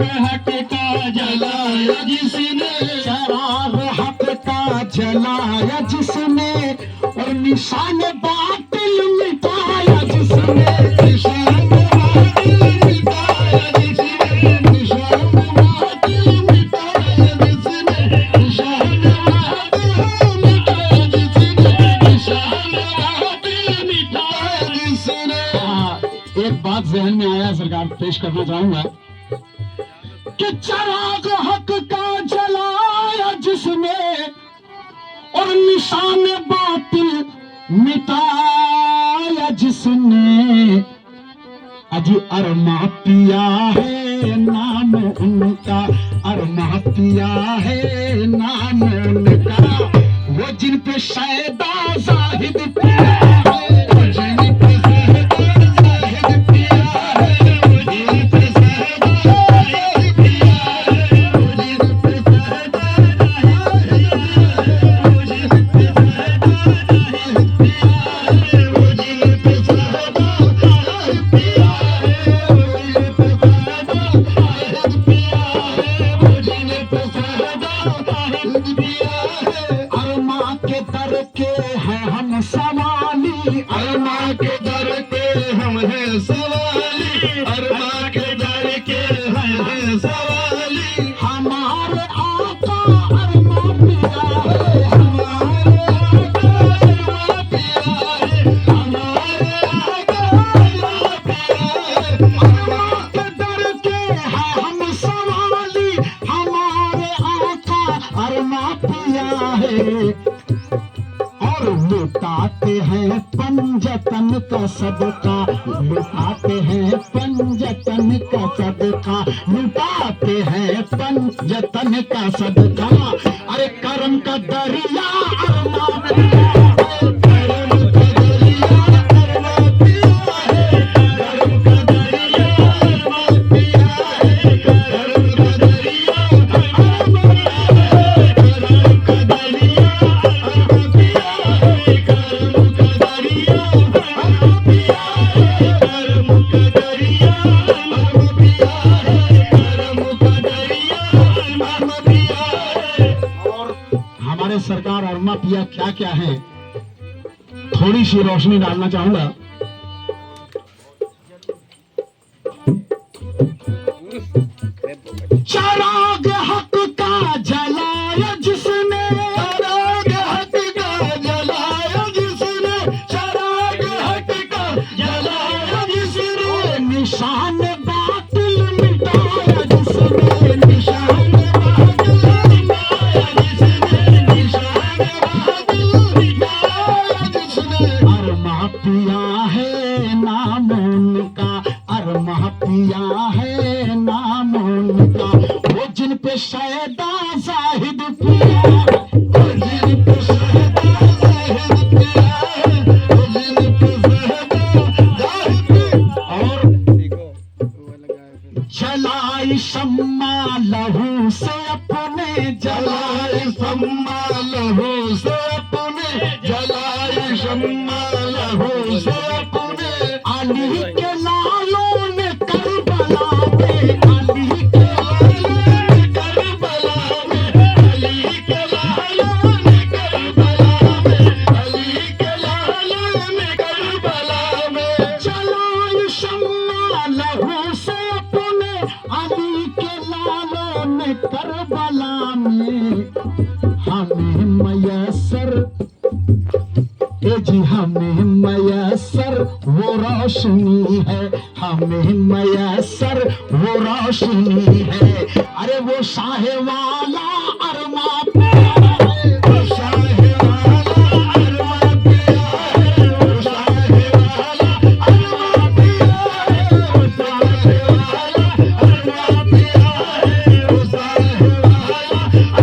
हक का जलाया जिसने, चराग हक का जलाया जिसने, और निशान बातिल मिटाया जिसने, निशान बातिल मिटाया जिसने, निशान बातिल मिटाया जिसने, निशान बातिल मिटाया जिसने, निशान बातिल मिटाया जिसने। एक बात जहन में आया सरकार, पेश करना चाहूंगा कि चराग हक का जलाया जिसने, और निशान बातिल मिटाया जिसने, अजी अरमा पिया है नाम उनका, अरमा पिया है नाम उनका, वो जिन पे शैदा जाहिद पिया है, वो जिन पे शैदा जाहिद पिया है, वो जिन पे शैदा जाहिद पिया है, वो जिन पे शैदा जाहिद पिया है, वो जिन पे शैदा जाहिद पिया है, वो जिन पे शैदा जाहिद पिया है, वो जिन पे शैदा जाहिद पिया है, वो जिन पे शैदा जाहिद पिया है। अरमा के दर के हैं हम सवाली, अरमा के दर के हम हैं सवाली, अरमा के दर के हैं सवाली, हमारे आका अरमा पिया है, हमारे आका अरमा पिया है, हमारे आका अरमा पिया है, अरमा के दर के हैं हम सवाली, हमारे आका अरमा पिया है, और लुटाते हैं पंजतन का सदका, लुटाते हैं पंजतन का सदका, लुटाते हैं पंजतन का सदका, अरे करम का दरिया अरमा पिया है, करम का दरिया अरमा पिया है, करम का दरिया अरमा पिया है, करम का दरिया अरमा पिया है, करम का दरिया अरमा पिया है, करम का दरिया अरमा पिया है, करम का दरिया अरमा पिया है, करम का दरिया अरमा पिया है। और हमारे सरकार अरमा पिया क्या क्या है, थोड़ी सी रोशनी डालना चाहूंगा। चराग हक का जलाया जिसने, चराग हक का जलाया जिसने, चराग हक का जलाया जिसने, निशान बातिल मिटाया जिसने, निशान बातिल मिटाया जिसने, निशान बातिल मिटाया जिसने, अरमा पिया है नाम उनका, अरमा पिया है नाम उनका, वो जिन पे शैदा जाहिद पिया है, वो जिन पे शैदा जाहिद पिया है, वो जिन पे शैदा जाहिद पिया। और जलाई शम्मा लहू से अपने, जलाई शम्मा लहू से अपने, जलाई शम्मा लहू से अपने, अली के लालों ने करबला में, अली के लालों ने करबला में, अली के लालों ने करबला में, अली के लालों ने करबला में, जलाई शम्मा लहू से अपने, अली के लालों ने करबला में, हमें मयसर जी हमें मयसर वो रोशनी है, हमें मयसर वो रोशनी है, अरे वो शाह वाला अरमा पिया है, वो शाह वाला अरमा पिया है, वो शाह वाला अरमा पिया है, वो शाह वाला अरमा पिया है, वो शाह वाला अरमा पिया है, वो शाह वाला अरमा पिया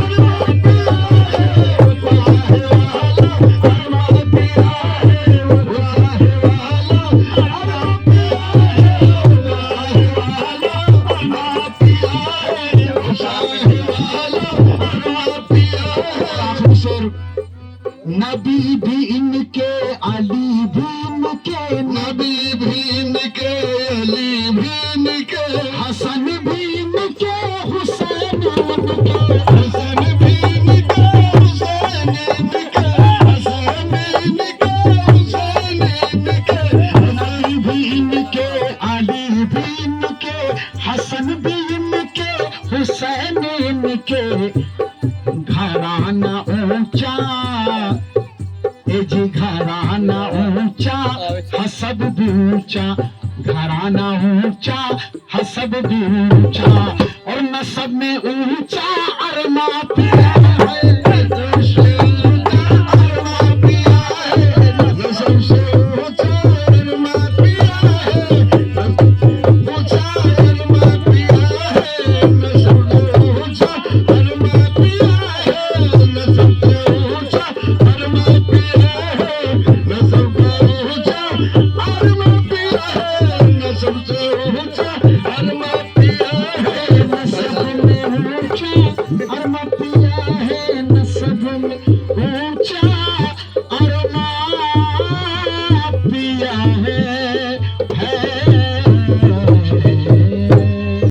है, वो शाह वाला अरमा पिया है, वो शाह वाला अरमा पिया है, वो शाह वाला अरमा पिया है। आखिरी शेर, नबी भी इनके अली भी इनके, नबी भी इनके अली भी इनके, हसन भी इनके के घराना ऊंचा, ए जी घराना ऊंचा हसब भी ऊंचा, घराना ऊंचा हसब भी ऊंचा, और नसब में ऊंचा अरमा पिया है। ऊंचा अरमा पिया है।